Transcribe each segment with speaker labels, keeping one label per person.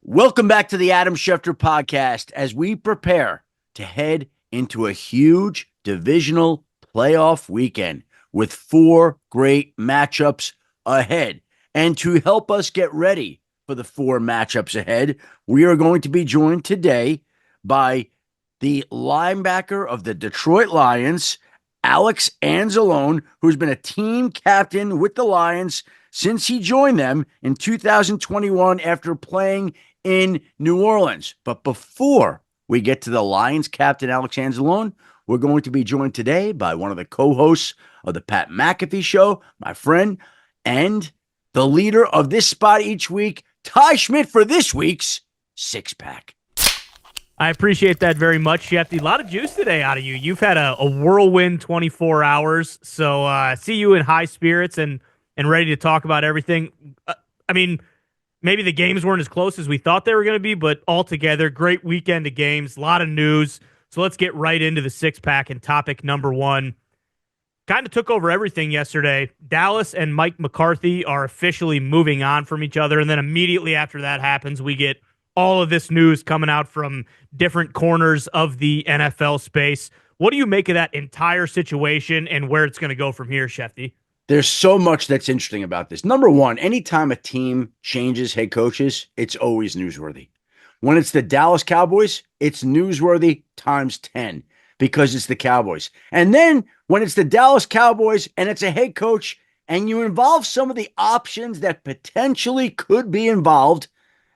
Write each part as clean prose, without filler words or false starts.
Speaker 1: Welcome back to the Adam Schefter podcast as we prepare to head into a huge divisional playoff weekend with four great matchups ahead. And to help us get ready for the four matchups ahead, we are going to be joined today by the linebacker of the Detroit Lions, Alex Anzalone, who's been a team captain with the Lions since he joined them in 2021 after playing in New Orleans. But before we get to the Lions captain, Alex Anzalone, we're going to be joined today by one of the co-hosts of the Pat McAfee Show, my friend, and the leader of this spot each week, Ty Schmit, for this week's Six Pack.
Speaker 2: I appreciate that very much, Shefty. A lot of juice today out of you. You've had a whirlwind 24 hours, so I see you in high spirits and ready to talk about everything. Maybe the games weren't as close as we thought they were going to be, but altogether, great weekend of games, a lot of news. So let's get right into the six-pack and topic number one. Kind of took over everything yesterday. Dallas and Mike McCarthy are officially moving on from each other, and then immediately after that happens, we get all of this news coming out from different corners of the NFL space. What do you make of that entire situation and where it's going to go from here, Shefty?
Speaker 1: There's so much that's interesting about this. Number one, anytime a team changes head coaches, it's always newsworthy. When it's the Dallas Cowboys, it's newsworthy times 10 because it's the Cowboys. And then when it's the Dallas Cowboys and it's a head coach and you involve some of the options that potentially could be involved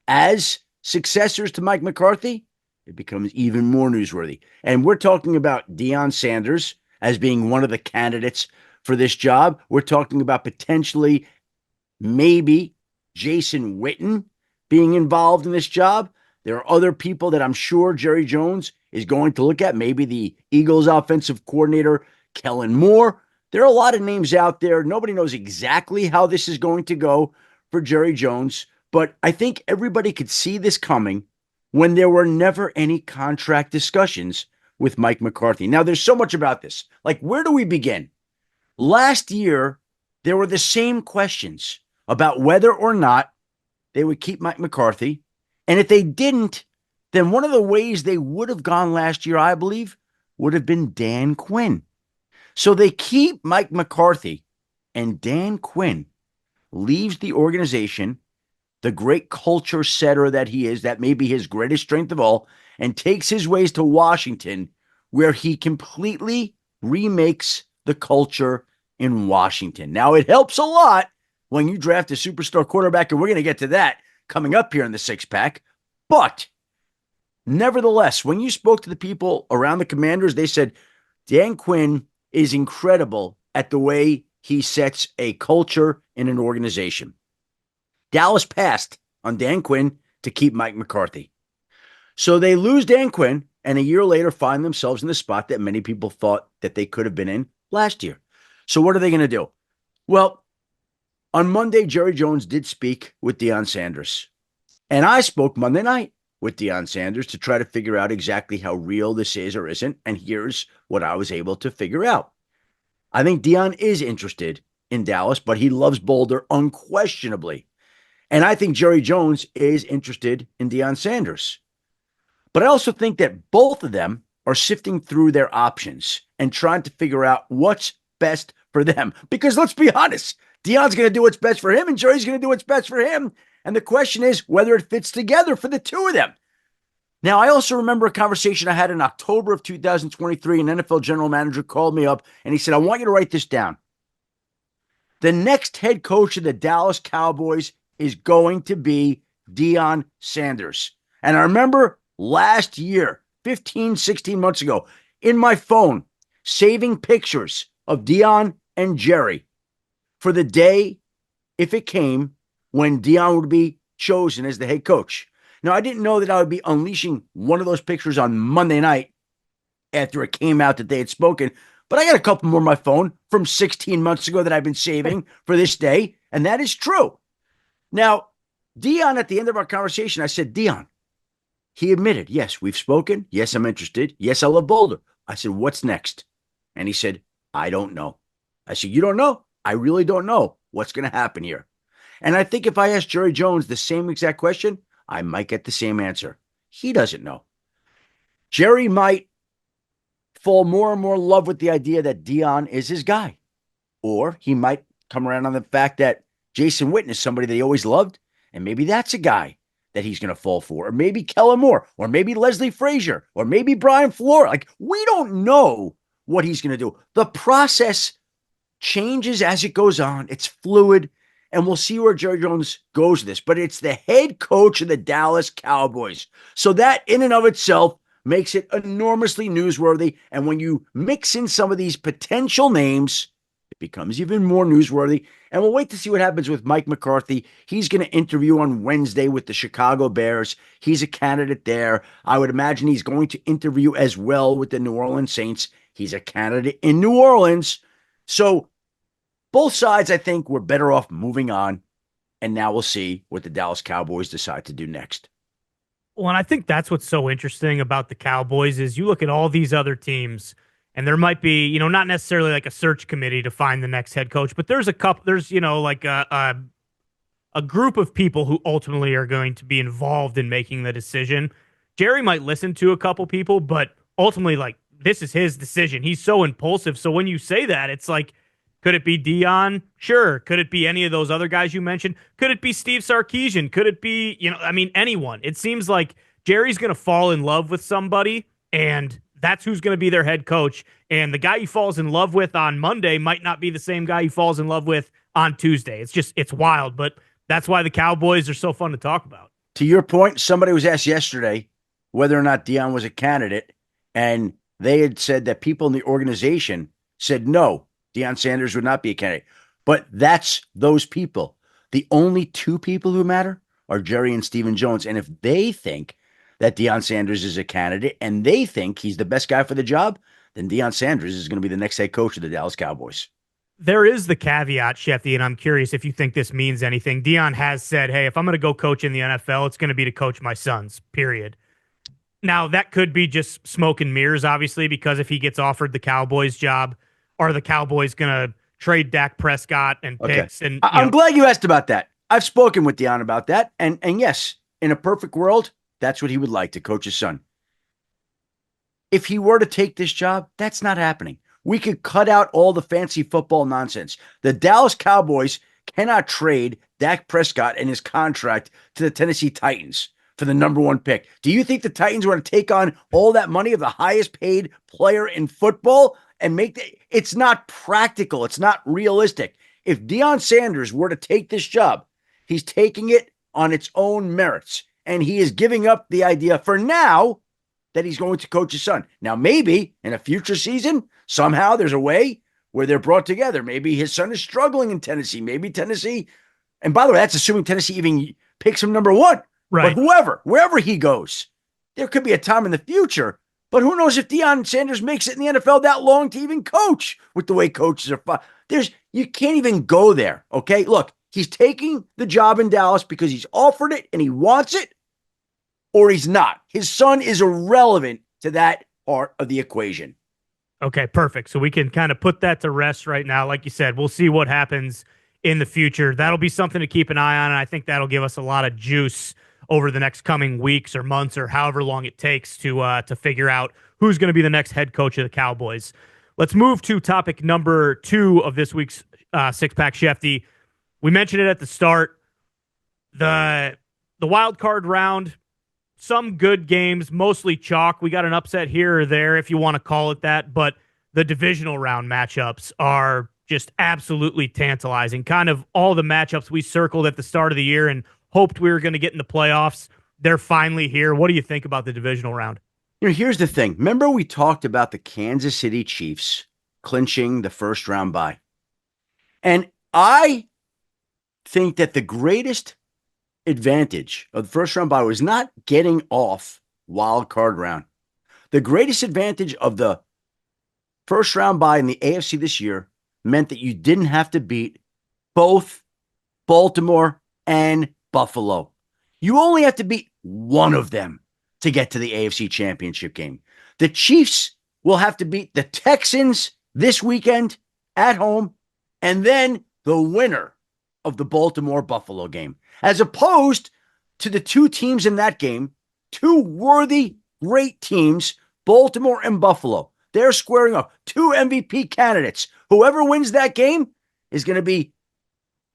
Speaker 1: as successors to Mike McCarthy, it becomes even more newsworthy. And we're talking about Deion Sanders as being one of the candidates for this job. We're talking about potentially maybe Jason Witten being involved in this job. There are other people that I'm sure Jerry Jones is going to look at. Maybe the Eagles offensive coordinator, Kellen Moore. There are a lot of names out there. Nobody knows exactly how this is going to go for Jerry Jones, but I think everybody could see this coming when there were never any contract discussions with Mike McCarthy. Now, there's so much about this. Like, where do we begin? Last year, there were the same questions about whether or not they would keep Mike McCarthy. And if they didn't, then one of the ways they would have gone last year, I believe, would have been Dan Quinn. So they keep Mike McCarthy, and Dan Quinn leaves the organization, the great culture setter that he is, that may be his greatest strength of all, and takes his ways to Washington, where he completely remakes the culture in Washington. Now, it helps a lot when you draft a superstar quarterback, and we're going to get to that coming up here in the six-pack. But nevertheless, when you spoke to the people around the Commanders, they said Dan Quinn is incredible at the way he sets a culture in an organization. Dallas passed on Dan Quinn to keep Mike McCarthy. So they lose Dan Quinn, and a year later find themselves in the spot that many people thought that they could have been in last year. So what are they going to do? Well, on Monday, Jerry Jones did speak with Deion Sanders. And I spoke Monday night with Deion Sanders to try to figure out exactly how real this is or isn't. And here's what I was able to figure out. I think Deion is interested in Dallas, but he loves Boulder unquestionably. And I think Jerry Jones is interested in Deion Sanders. But I also think that both of them are sifting through their options and trying to figure out what's best for them. Because let's be honest, Deion's going to do what's best for him, and Jerry's going to do what's best for him. And the question is whether it fits together for the two of them. Now, I also remember a conversation I had in October of 2023. An NFL general manager called me up, and he said, I want you to write this down. The next head coach of the Dallas Cowboys is going to be Deion Sanders. And I remember last year, 15, 16 months ago, in my phone, saving pictures of Deion and Jerry for the day, if it came, when Deion would be chosen as the head coach. Now, I didn't know that I would be unleashing one of those pictures on Monday night after it came out that they had spoken, but I got a couple more on my phone from 16 months ago that I've been saving for this day, and that is true. Now, Deion, at the end of our conversation, I said, Deion, he admitted, yes, we've spoken. Yes, I'm interested. Yes, I love Boulder. I said, what's next? And he said, I don't know. I said, you don't know? I really don't know what's going to happen here. And I think if I asked Jerry Jones the same exact question, I might get the same answer. He doesn't know. Jerry might fall more and more in love with the idea that Dion is his guy. Or he might come around on the fact that Jason Witten is somebody that he always loved, and maybe that's a guy that he's going to fall for. Or maybe Kellen Moore, or maybe Leslie Frazier, or maybe Brian Flora. Like, we don't know what he's going to do. The process changes as it goes on. It's fluid, and we'll see where Jerry Jones goes with this. But it's the head coach of the Dallas Cowboys. So that in and of itself makes it enormously newsworthy. And when you mix in some of these potential names, it becomes even more newsworthy. And we'll wait to see what happens with Mike McCarthy. He's going to interview on Wednesday with the Chicago Bears. He's a candidate there. I would imagine he's going to interview as well with the New Orleans Saints. He's a candidate in New Orleans. So both sides, I think, were better off moving on. And now we'll see what the Dallas Cowboys decide to do next.
Speaker 2: Well, and I think that's what's so interesting about the Cowboys is you look at all these other teams, and there might be, not necessarily like a search committee to find the next head coach, but there's like a group of people who ultimately are going to be involved in making the decision. Jerry might listen to a couple people, but ultimately, like, this is his decision. He's so impulsive. So when you say that, it's like, could it be Dion? Sure. Could it be any of those other guys you mentioned? Could it be Steve Sarkisian? Could it be, anyone? It seems like Jerry's going to fall in love with somebody, and that's who's going to be their head coach. And the guy he falls in love with on Monday might not be the same guy he falls in love with on Tuesday. It's wild, but that's why the Cowboys are so fun to talk about.
Speaker 1: To your point, somebody was asked yesterday whether or not Dion was a candidate, and they had said that people in the organization said no, Deion Sanders would not be a candidate. But that's those people. The only two people who matter are Jerry and Stephen Jones. And if they think that Deion Sanders is a candidate and they think he's the best guy for the job, then Deion Sanders is going to be the next head coach of the Dallas Cowboys.
Speaker 2: There is the caveat, Schefty, and I'm curious if you think this means anything. Deion has said, hey, if I'm going to go coach in the NFL, it's going to be to coach my sons, period. Now, that could be just smoke and mirrors, obviously, because if he gets offered the Cowboys job, are the Cowboys going to trade Dak Prescott and picks?
Speaker 1: Okay.
Speaker 2: And
Speaker 1: I'm glad you asked about that. I've spoken with Deion about that. And yes, in a perfect world, that's what he would like, to coach his son. If he were to take this job, that's not happening. We could cut out all the fancy football nonsense. The Dallas Cowboys cannot trade Dak Prescott and his contract to the Tennessee Titans for the number one pick. Do you think the Titans want to take on all that money of the highest paid player in football and it's not practical. It's not realistic. If Deion Sanders were to take this job, he's taking it on its own merits. And he is giving up the idea for now that he's going to coach his son. Now, maybe in a future season, somehow there's a way where they're brought together. Maybe his son is struggling in Tennessee. Maybe Tennessee, and by the way, that's assuming Tennessee even picks him number one.
Speaker 2: Right.
Speaker 1: But wherever he goes, there could be a time in the future. But who knows if Deion Sanders makes it in the NFL that long to even coach with the way coaches are. You can't even go there. Okay. Look, he's taking the job in Dallas because he's offered it and he wants it, or he's not. His son is irrelevant to that part of the equation.
Speaker 2: Okay, perfect. So we can kind of put that to rest right now. Like you said, we'll see what happens in the future. That'll be something to keep an eye on, and I think that'll give us a lot of juice over the next coming weeks or months or however long it takes to figure out who's going to be the next head coach of the Cowboys. Let's move to topic number 2 of this week's Six-Pack Shefty. We mentioned it at the start. The wild card round, some good games, mostly chalk. We got an upset here or there, if you want to call it that, but the divisional round matchups are just absolutely tantalizing. Kind of all the matchups we circled at the start of the year and hoped we were going to get in the playoffs. They're finally here. What do you think about the divisional round?
Speaker 1: Here's the thing. Remember we talked about the Kansas City Chiefs clinching the first round bye. And I think that the greatest advantage of the first round bye was not getting off wild card round. The greatest advantage of the first round bye in the AFC this year meant that you didn't have to beat both Baltimore and Buffalo. You only have to beat one of them to get to the AFC Championship game. The Chiefs will have to beat the Texans this weekend at home, and then the winner of the Baltimore-Buffalo game, as opposed to the two teams in that game, two worthy, great teams, Baltimore and Buffalo. They're squaring up. Two MVP candidates. Whoever wins that game is going to be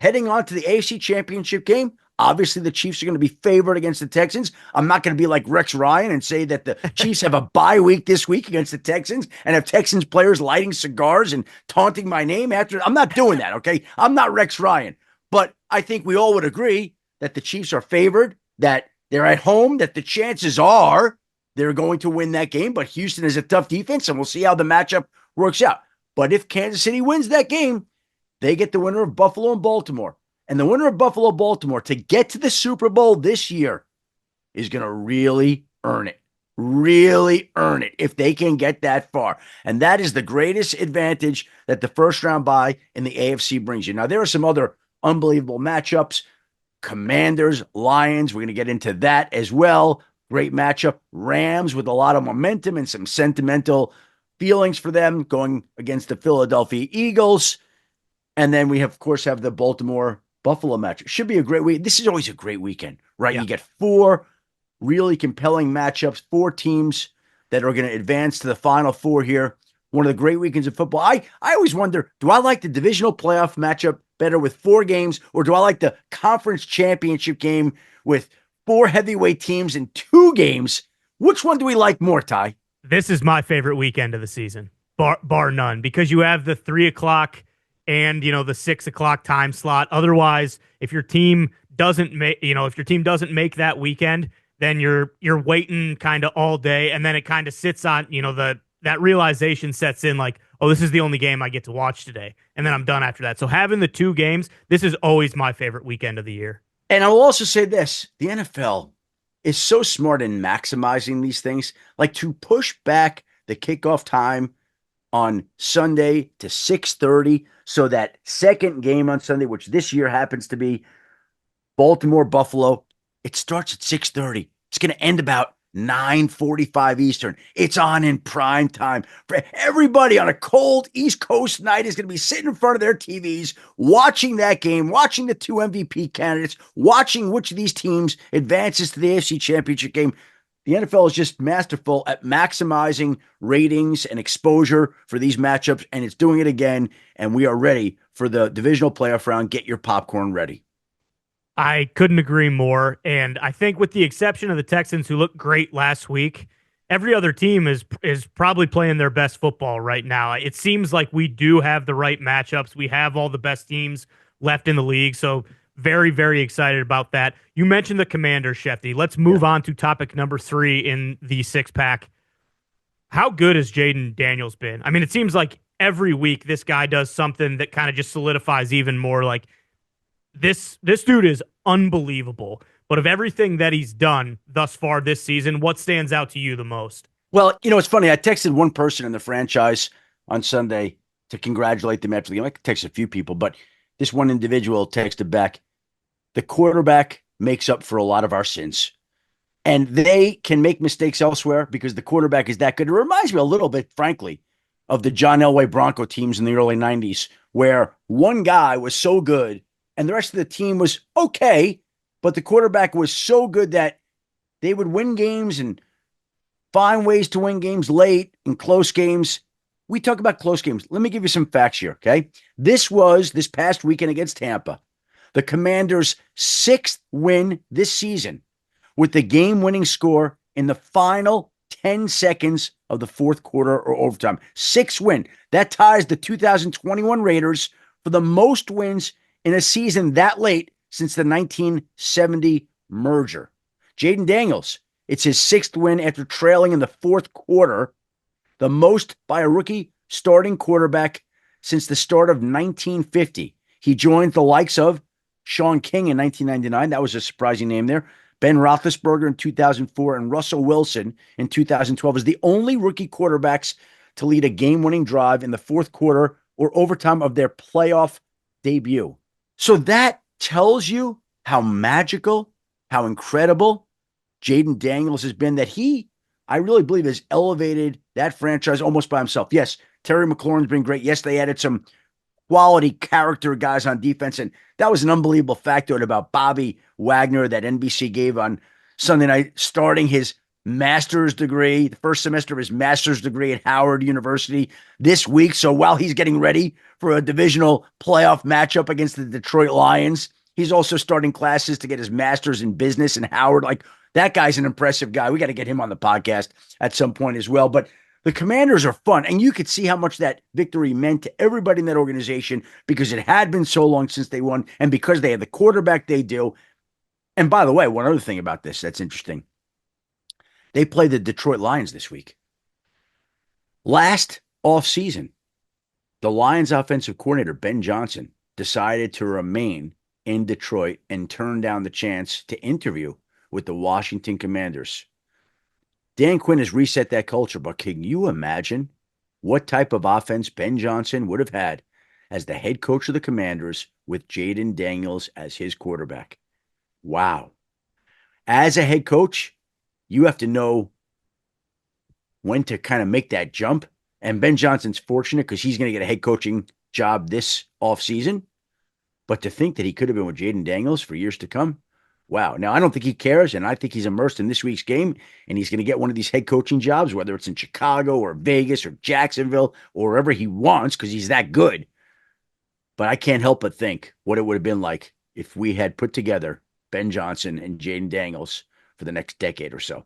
Speaker 1: heading on to the AFC Championship game. Obviously, the Chiefs are going to be favored against the Texans. I'm not going to be like Rex Ryan and say that the Chiefs have a bye week this week against the Texans and have Texans players lighting cigars and taunting my name after. I'm not doing that, okay? I'm not Rex Ryan. But I think we all would agree that the Chiefs are favored, that they're at home, that the chances are they're going to win that game. But Houston is a tough defense, and we'll see how the matchup works out. But if Kansas City wins that game, they get the winner of Buffalo and Baltimore. And the winner of Buffalo Baltimore to get to the Super Bowl this year is going to really earn it. Really earn it if they can get that far. And that is the greatest advantage that the first round bye in the AFC brings you. Now, there are some other unbelievable matchups. Commanders, Lions, we're going to get into that as well. Great matchup. Rams with a lot of momentum and some sentimental feelings for them going against the Philadelphia Eagles. And then we, of course, have the Baltimore Buffalo match. Should be a great week. This is always a great weekend, right? Yeah. You get four really compelling matchups, four teams that are going to advance to the Final Four here. One of the great weekends of football. I always wonder, do I like the divisional playoff matchup better with four games, or do I like the conference championship game with four heavyweight teams in two games? Which one do we like more, Ty?
Speaker 2: This is my favorite weekend of the season, bar none, because you have the 3 o'clock and the 6 o'clock time slot. Otherwise, if your team doesn't make that weekend, then you're waiting kind of all day, and then it kind of sits on that realization sets in like, oh, this is the only game I get to watch today, and then I'm done after that. So having the two games, this is always my favorite weekend of the year.
Speaker 1: And I will also say this: the NFL is so smart in maximizing these things, like to push back the kickoff time on Sunday to 6:30, so that second game on Sunday, which this year happens to be Baltimore Buffalo, it starts at 6:30. It's going to end about 9:45 Eastern. It's on in prime time. For everybody on a cold East Coast night is going to be sitting in front of their TVs, watching that game, watching the two MVP candidates, watching which of these teams advances to the AFC Championship game. The NFL is just masterful at maximizing ratings and exposure for these matchups, and it's doing it again, and we are ready for the divisional playoff round. Get your popcorn ready.
Speaker 2: I couldn't agree more, and I think with the exception of the Texans, who looked great last week, every other team is probably playing their best football right now. It seems like we do have the right matchups. We have all the best teams left in the league, so very, very excited about that. You mentioned the Commanders, Schefter. Let's move on to topic number 3 in the six-pack. How good has Jayden Daniels been? I mean, it seems like every week this guy does something that kind of just solidifies even more. Like, this dude is unbelievable. But of everything that he's done thus far this season, what stands out to you the most?
Speaker 1: Well, it's funny. I texted one person in the franchise on Sunday to congratulate them after the game. I texted a few people, but this one individual texted back, the quarterback makes up for a lot of our sins. And they can make mistakes elsewhere because the quarterback is that good. It reminds me a little bit, frankly, of the John Elway Bronco teams in the early 90s, where one guy was so good and the rest of the team was okay, but the quarterback was so good that they would win games and find ways to win games late in close games. We talk about close games. Let me give you some facts here, okay? This was this past weekend against Tampa, the Commanders' 6th win this season, with the game-winning score in the final 10 seconds of the fourth quarter or overtime. 6th win. That ties the 2021 Raiders for the most wins in a season that late since the 1970 merger. Jayden Daniels, it's his 6th win after trailing in the fourth quarter, the most by a rookie starting quarterback since the start of 1950. He joined the likes of Sean King in 1999. That was a surprising name there. Ben Roethlisberger in 2004 and Russell Wilson in 2012 as the only rookie quarterbacks to lead a game-winning drive in the fourth quarter or overtime of their playoff debut. So that tells you how magical, how incredible Jayden Daniels has been, that I really believe, has elevated that franchise almost by himself. Yes, Terry McLaurin's been great. Yes, they added some quality character guys on defense. And that was an unbelievable factoid about Bobby Wagner that NBC gave on Sunday night, starting his master's degree, the first semester of his master's degree at Howard University this week. So while he's getting ready for a divisional playoff matchup against the Detroit Lions, he's also starting classes to get his master's in business in Howard. Like, that guy's an impressive guy. We got to get him on the podcast at some point as well. But the Commanders are fun, and you could see how much that victory meant to everybody in that organization because it had been so long since they won, and because they have the quarterback they do. And by the way, one other thing about this that's interesting. They play the Detroit Lions this week. Last offseason, the Lions offensive coordinator, Ben Johnson, decided to remain in Detroit and turn down the chance to interview with the Washington Commanders. Dan Quinn has reset that culture, but can you imagine what type of offense Ben Johnson would have had as the head coach of the Commanders with Jayden Daniels as his quarterback? Wow. As a head coach, you have to know when to kind of make that jump. And Ben Johnson's fortunate because he's going to get a head coaching job this offseason. But to think that he could have been with Jayden Daniels for years to come, wow. Now, I don't think he cares, and I think he's immersed in this week's game, and he's going to get one of these head coaching jobs, whether it's in Chicago or Vegas or Jacksonville or wherever he wants because he's that good. But I can't help but think what it would have been like if we had put together Ben Johnson and Jayden Daniels for the next decade or so.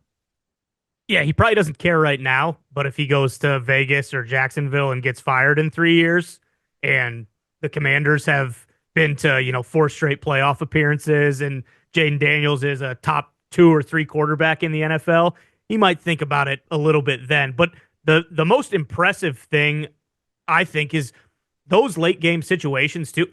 Speaker 2: Yeah, he probably doesn't care right now, but if he goes to Vegas or Jacksonville and gets fired in 3 years, and the Commanders have been to, 4 straight playoff appearances, and Jayden Daniels is a top 2 or 3 quarterback in the NFL, he might think about it a little bit then. But the most impressive thing, I think, is those late game situations too.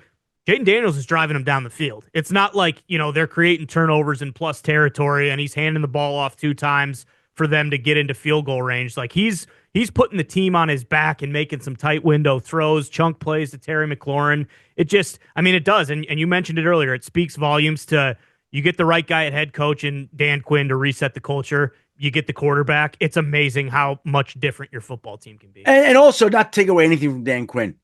Speaker 2: Jayden Daniels is driving him down the field. It's not like, they're creating turnovers in plus territory and he's handing the ball off 2 times for them to get into field goal range. Like, he's putting the team on his back and making some tight window throws, chunk plays to Terry McLaurin. It just, it does. And you mentioned it earlier. It speaks volumes to, you get the right guy at head coach and Dan Quinn to reset the culture. You get the quarterback. It's amazing how much different your football team can be.
Speaker 1: And also, not to take away anything from Dan Quinn,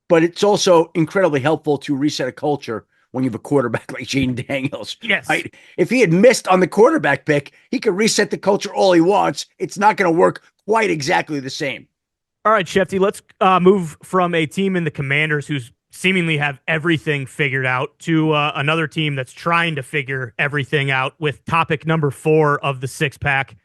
Speaker 1: but it's also incredibly helpful to reset a culture when you have a quarterback like Jayden Daniels.
Speaker 2: Yes.
Speaker 1: Right? If he had missed on the quarterback pick, he could reset the culture all he wants. It's not going to work quite exactly the same.
Speaker 2: All right, Shefty, let's move from a team in the Commanders who's seemingly have everything figured out to another team that's trying to figure everything out with topic number 4 of the 6-pack.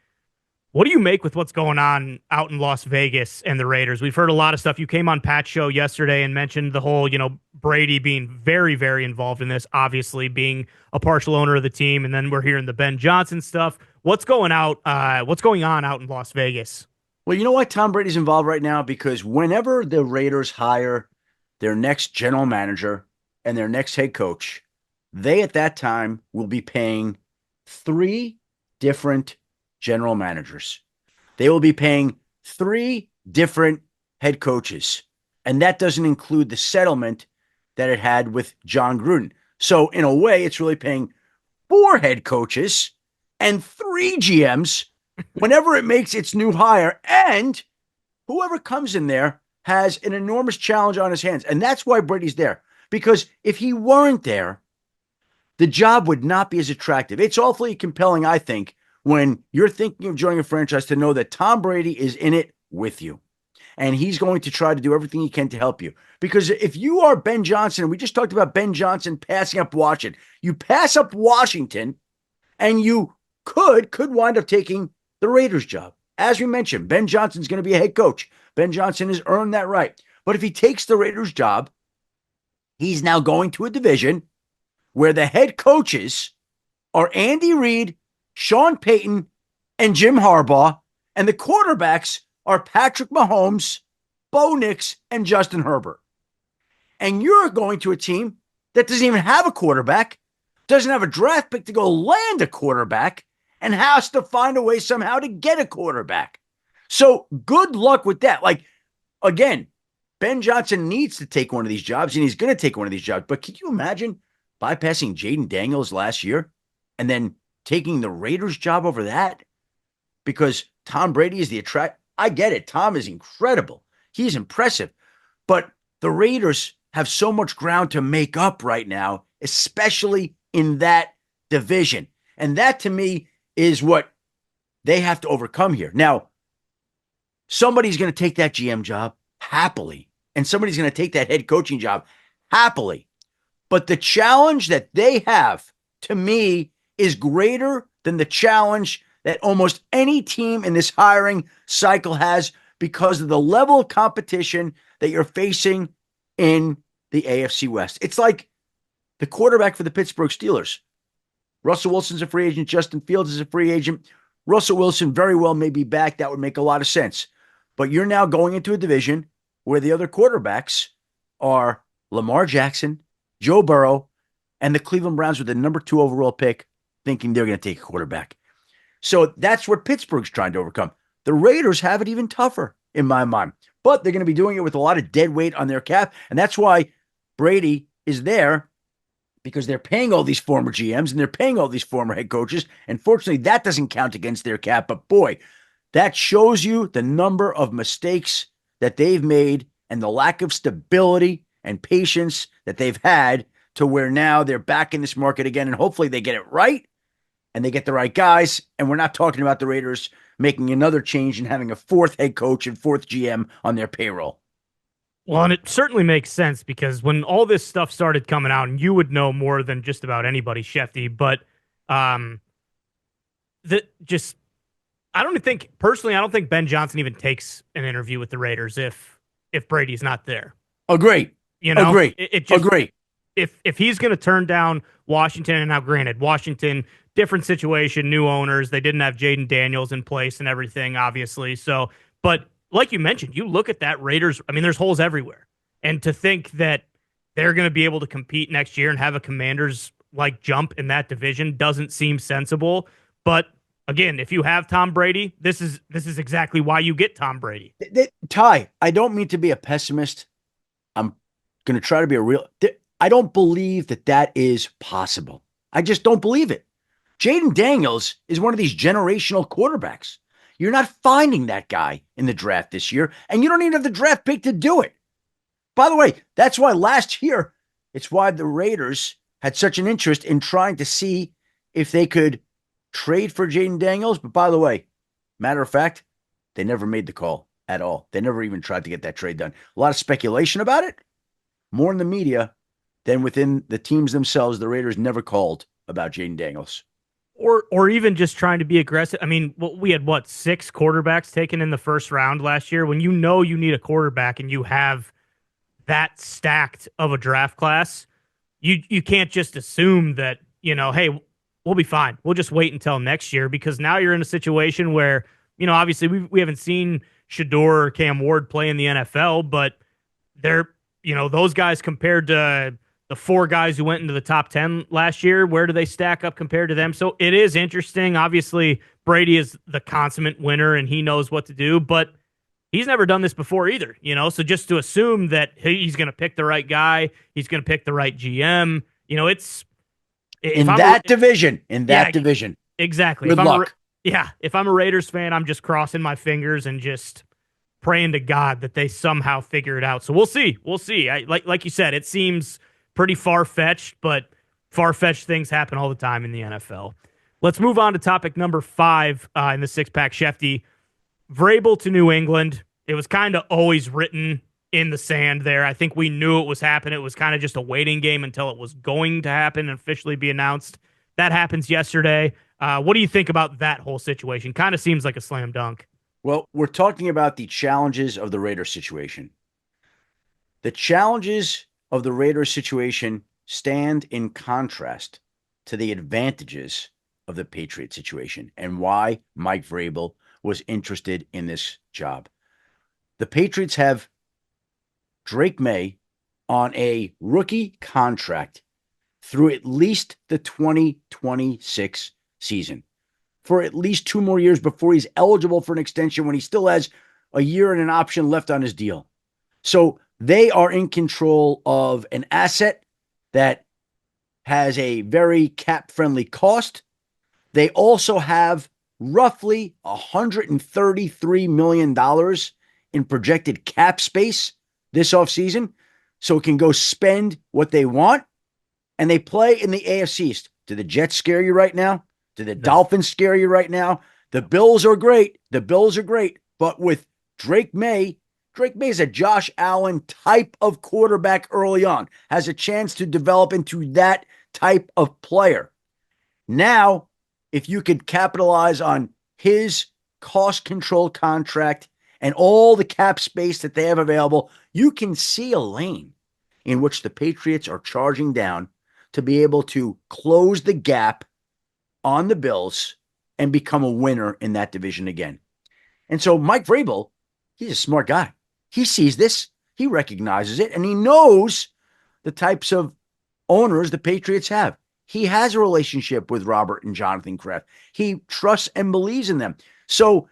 Speaker 2: What do you make with what's going on out in Las Vegas and the Raiders? We've heard a lot of stuff. You came on Pat's show yesterday and mentioned the whole, Brady being very, very involved in this, obviously being a partial owner of the team. And then we're hearing the Ben Johnson stuff. What's going on out in Las Vegas?
Speaker 1: Well, you know why Tom Brady's involved right now? Because whenever the Raiders hire their next general manager and their next head coach, they at that time will be paying 3 different general managers. They will be paying 3 different head coaches. And that doesn't include the settlement that it had with John Gruden. So in a way, it's really paying 4 head coaches and 3 GMs whenever it makes its new hire. And whoever comes in there has an enormous challenge on his hands. And that's why Brady's there. Because if he weren't there, the job would not be as attractive. It's awfully compelling, I think, when you're thinking of joining a franchise to know that Tom Brady is in it with you. And he's going to try to do everything he can to help you. Because if you are Ben Johnson, and we just talked about Ben Johnson passing up Washington, you pass up Washington and you could wind up taking the Raiders job. As we mentioned, Ben Johnson's going to be a head coach. Ben Johnson has earned that right. But if he takes the Raiders job, he's now going to a division where the head coaches are Andy Reid, Sean Payton, and Jim Harbaugh, and the quarterbacks are Patrick Mahomes, Bo Nix, and Justin Herbert. And you're going to a team that doesn't even have a quarterback, doesn't have a draft pick to go land a quarterback, and has to find a way somehow to get a quarterback. So good luck with that. Like, again, Ben Johnson needs to take one of these jobs, and he's going to take one of these jobs. But can you imagine bypassing Jayden Daniels last year and then taking the Raiders job over that? Because Tom Brady is the I get it. Tom is incredible. He's impressive. But the Raiders have so much ground to make up right now, especially in that division. And that to me is what they have to overcome here. Now, somebody's going to take that GM job happily, and somebody's going to take that head coaching job happily. But the challenge that they have, to me, is greater than the challenge that almost any team in this hiring cycle has because of the level of competition that you're facing in the AFC West. It's like the quarterback for the Pittsburgh Steelers. Russell Wilson's a free agent. Justin Fields is a free agent. Russell Wilson very well may be back. That would make a lot of sense. But you're now going into a division where the other quarterbacks are Lamar Jackson, Joe Burrow, and the Cleveland Browns with the number 2 overall pick, thinking they're going to take a quarterback. So that's what Pittsburgh's trying to overcome. The Raiders have it even tougher, in my mind. But they're going to be doing it with a lot of dead weight on their cap. And that's why Brady is there, because they're paying all these former GMs and they're paying all these former head coaches. And fortunately, that doesn't count against their cap. But boy, that shows you the number of mistakes that they've made and the lack of stability and patience that they've had to where now they're back in this market again. And hopefully they get it right and they get the right guys. And we're not talking about the Raiders making another change and having a 4th head coach and 4th GM on their payroll.
Speaker 2: Well, and it certainly makes sense because when all this stuff started coming out, and you would know more than just about anybody, Schefty, but I don't think Ben Johnson even takes an interview with the Raiders if Brady's not there.
Speaker 1: Agree. Agree. Agree.
Speaker 2: If he's going to turn down Washington, and now granted, Washington, different situation, new owners, they didn't have Jayden Daniels in place and everything, obviously. So, but like you mentioned, you look at that Raiders, I mean, there's holes everywhere. And to think that they're going to be able to compete next year and have a Commanders like jump in that division doesn't seem sensible. But again, if you have Tom Brady, this is exactly why you get Tom Brady.
Speaker 1: Ty, I don't mean to be a pessimist. I'm going to try to be a real. I don't believe that is possible. I just don't believe it. Jayden Daniels is one of these generational quarterbacks. You're not finding that guy in the draft this year, and you don't even have the draft pick to do it. By the way, that's why last year, it's why the Raiders had such an interest in trying to see if they could trade for Jayden Daniels. But by the way, matter of fact, they never made the call at all. They never even tried to get that trade done. A lot of speculation about it, more in the media than within the teams themselves. The Raiders never called about Jayden Daniels.
Speaker 2: Or even just trying to be aggressive. I mean, we had 6 quarterbacks taken in the first round last year. When you know you need a quarterback and you have that stacked of a draft class, you can't just assume that, hey, we'll be fine. We'll just wait until next year, because now you're in a situation where, obviously we haven't seen Shador or Cam Ward play in the NFL, but they're, those guys compared to the 4 guys who went into the top 10 last year, where do they stack up compared to them? So it is interesting. Obviously, Brady is the consummate winner and he knows what to do, but he's never done this before either, So just to assume that he's going to pick the right guy, he's going to pick the right GM, it's
Speaker 1: in that division.
Speaker 2: Exactly.
Speaker 1: Good luck.
Speaker 2: If I'm a Raiders fan, I'm just crossing my fingers and just praying to God that they somehow figure it out. So we'll see. Like you said, it seems pretty far-fetched, but far-fetched things happen all the time in the NFL. Let's move on to topic number 5 in the six-pack, Schefty. Vrabel to New England. It was kind of always written in the sand there. I think we knew it was happening. It was kind of just a waiting game until it was going to happen and officially be announced. That happens yesterday. What do you think about that whole situation? Kind of seems like a slam dunk.
Speaker 1: Well, we're talking about the challenges of the Raiders situation. The challenges of the Raiders situation stand in contrast to the advantages of the Patriots situation and why Mike Vrabel was interested in this job. The Patriots have Drake May on a rookie contract through at least the 2026 season, for at least 2 more years before he's eligible for an extension, when he still has a year and an option left on his deal. So they are in control of an asset that has a very cap-friendly cost. They also have roughly $133 million in projected cap space this offseason. so it can go spend what they want, and they play in the AFC East. Do the Jets scare you right now? Do the
Speaker 2: No.
Speaker 1: Dolphins scare you right now? The Bills are great. The Bills are great. But with Drake May is a Josh Allen type of quarterback early on, has a chance to develop into that type of player. Now, if you could capitalize on his cost control contract and all the cap space that they have available, you can see a lane in which the Patriots are charging down to be able to close the gap on the Bills and become a winner in that division again. And so Mike Vrabel, he's a smart guy. He sees this, he recognizes it, and he knows the types of owners the Patriots have. He has a relationship with Robert and Jonathan Kraft. He trusts and believes in them. So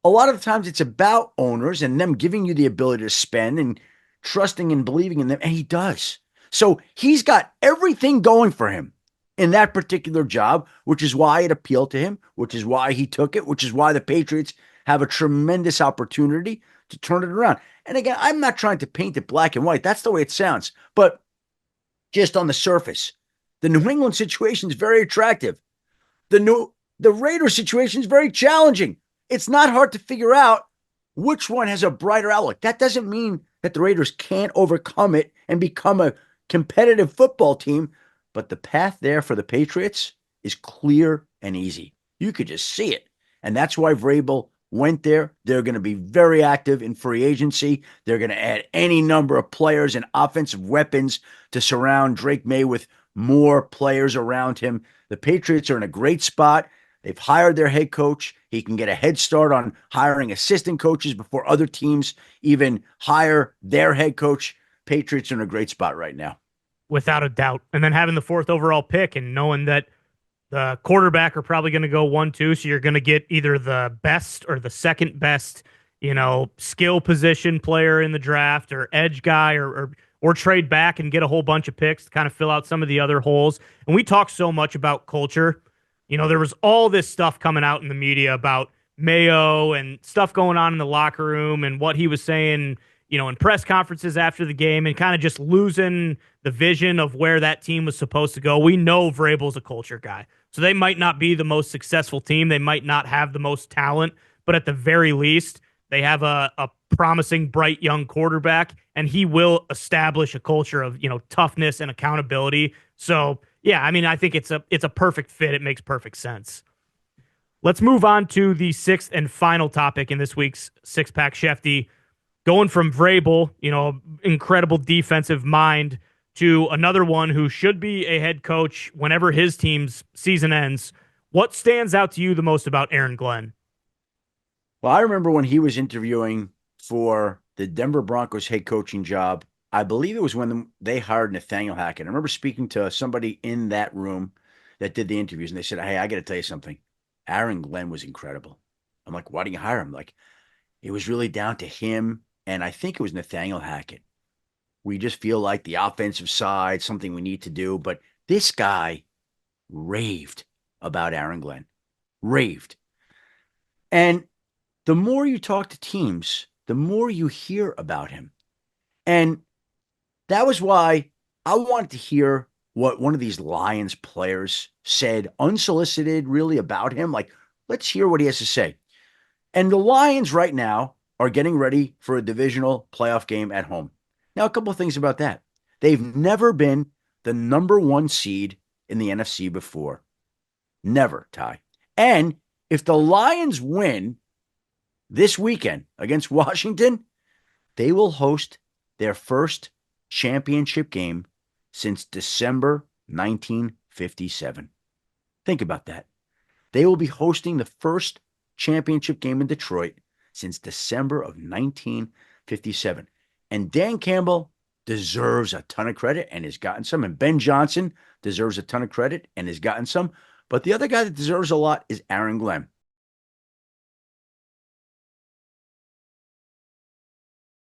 Speaker 1: a lot of the times it's about owners and them giving you the ability to spend and trusting and believing in them. And he does. So he's got everything going for him in that particular job, which is why it appealed to him, which is why he took it, which is why the Patriots have a tremendous opportunity to turn it around. And again, I'm not trying to paint it black and white. That's the way it sounds. But just on the surface, the New England situation is very attractive. The Raiders situation is very challenging. It's not hard to figure out which one has a brighter outlook. That doesn't mean that the Raiders can't overcome it and become a competitive football team, but the path there for the Patriots is clear and easy. You could just see it. And that's why Vrabel went there. They're going to be very active in free agency. They're going to add any number of players and offensive weapons to surround Drake May with more players around him. The Patriots are in a great spot. They've hired their head coach. He can get a head start on hiring assistant coaches before other teams even hire their head coach. Patriots are in a great spot right now.
Speaker 2: Without a doubt. And then having the 4th overall pick and knowing that the quarterback are probably going to go 1-2, so you're going to get either the best or the second best, skill position player in the draft or edge guy or trade back and get a whole bunch of picks to kind of fill out some of the other holes. And we talk so much about culture. There was all this stuff coming out in the media about Mayo and stuff going on in the locker room and what he was saying, in press conferences after the game and kind of just losing the vision of where that team was supposed to go. We know Vrabel's a culture guy. So they might not be the most successful team. They might not have the most talent, but at the very least, they have a promising, bright young quarterback, and he will establish a culture of, toughness and accountability. So, yeah, I think it's a perfect fit. It makes perfect sense. Let's move on to the 6th and final topic in this week's Six Pack Schefty. Going from Vrabel, incredible defensive mind, to another one who should be a head coach whenever his team's season ends. What stands out to you the most about Aaron Glenn?
Speaker 1: Well, I remember when he was interviewing for the Denver Broncos head coaching job. I believe it was when they hired Nathaniel Hackett. I remember speaking to somebody in that room that did the interviews, and they said, "Hey, I got to tell you something. Aaron Glenn was incredible." I'm like, "Why didn't you hire him?" Like, it was really down to him, and I think it was Nathaniel Hackett. We just feel like the offensive side, something we need to do. But this guy raved about Aaron Glenn. Raved. And the more you talk to teams, the more you hear about him. And that was why I wanted to hear what one of these Lions players said, unsolicited, really, about him. Like, let's hear what he has to say. And the Lions right now are getting ready for a divisional playoff game at home. Now, a couple of things about that. They've never been the number 1 seed in the NFC before. Never, Ty. And if the Lions win this weekend against Washington, they will host their first championship game since December 1957. Think about that. They will be hosting the first championship game in Detroit since December of 1957. And Dan Campbell deserves a ton of credit and has gotten some. And Ben Johnson deserves a ton of credit and has gotten some. But the other guy that deserves a lot is Aaron Glenn.